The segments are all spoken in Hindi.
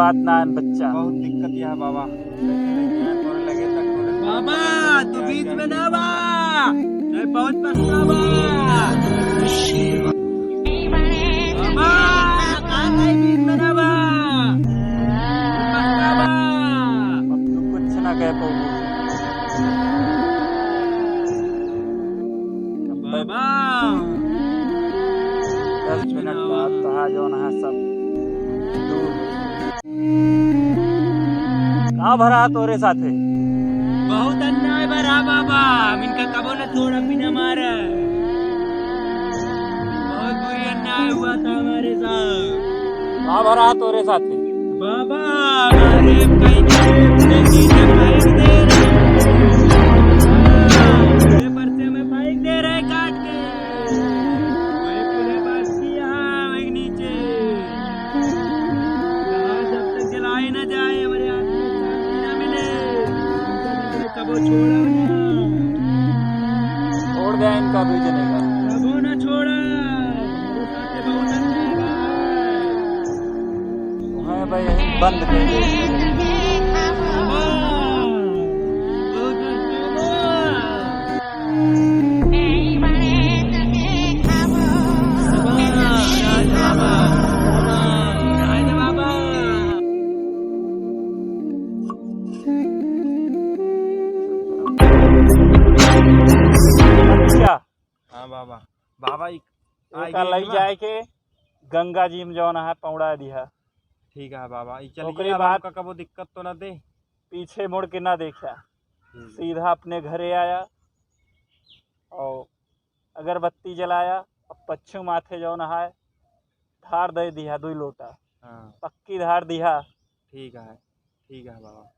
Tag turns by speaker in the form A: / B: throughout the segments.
A: बात ना है बच्चा।
B: बहुत दिक्कत यह बाबा लगे तक
C: बाबा तू बीच में ना बा, मैं बहुत पछतावा। बाबा कहाँ गए बीच में ना बा, पछतावा।
A: अब तू कुछ ना कह पाऊ।
C: बाबा
A: 10 मिनट बाद कहा जो ना सब दूर कहाँ भरा तोरे साथे।
C: बहुत अन्याय भरा बाबा, हम इनका कबो न छोड़ा बिना मारे। बहुत बुरी अन्याय हुआ था हमारे साथ।
A: कहाँ भरा तोरे साथे।
C: बाबा हमारे कहीं अपने नीचे फेंक दे रहे, मेरे पर्चे में फेंक दे रहे काट के, वही पूरे बात किया वही नीचे। कहा जब तक जलाए न जाए हमारे हाथ में शांति न मिले, कबो छोड़ा ना,
A: छोड़ दिया इनका भेजने का।
C: कबो न छोड़ा। मेरे साथ बहुत अन्याय हुआ है।
A: तुम्हें भाई यही बंद कर दे।
C: बाबा बहुत पछतावा।
A: अच्छा
B: हाँ बाबा बाबा
A: का लग जाए के गंगा जी में जो ना है पौड़ा दिया।
B: ठीक है बाबा
A: ओकरे
B: चलिए
A: बाद
B: आपका कबो दिक्कत तो ना दे।
A: पीछे मुड़ के ना देखा, सीधा अपने घरे आया और अगरबत्ती जलाया और पच्छू माथे जो नहा धार दे दिया 2 लोटा।
B: हाँ
A: पक्की धार दिया।
B: ठीक है बाबा।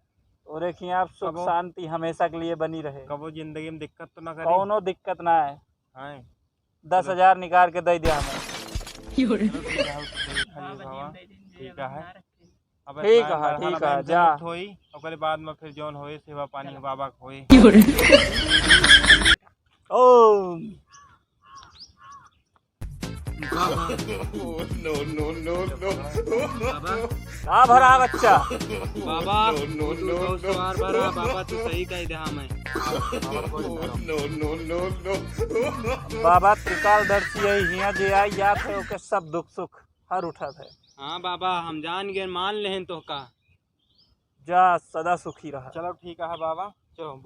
A: और देखिए आप सुख शांति हमेशा के लिए बनी रहे।
B: कबो जिंदगी में दिक्कत तो ना करे।
A: कौनो दिक्कत ना है।
B: हाँ
A: 10,000 निकाल के दे दिया हमें।
B: ठीक है
A: ठीक है जा।
B: होई ओकरे बाद में फिर जौन होए सेवा पानी बाबा के होए।
A: ओम
C: बाबा
A: कहाँ भरा बच्चा।
C: बाबा बहुत सवार भरा बाबा, तू सही कह दे। हाँ मैं
A: बाबा त्रिकाल दर्शी है हिया जे आई याद है ओके सब दुख सुख हर उठा है।
C: हाँ बाबा हम जान गए, मान लें तो का।
A: जा सदा सुखी रहा।
B: चलो ठीक है बाबा चलो।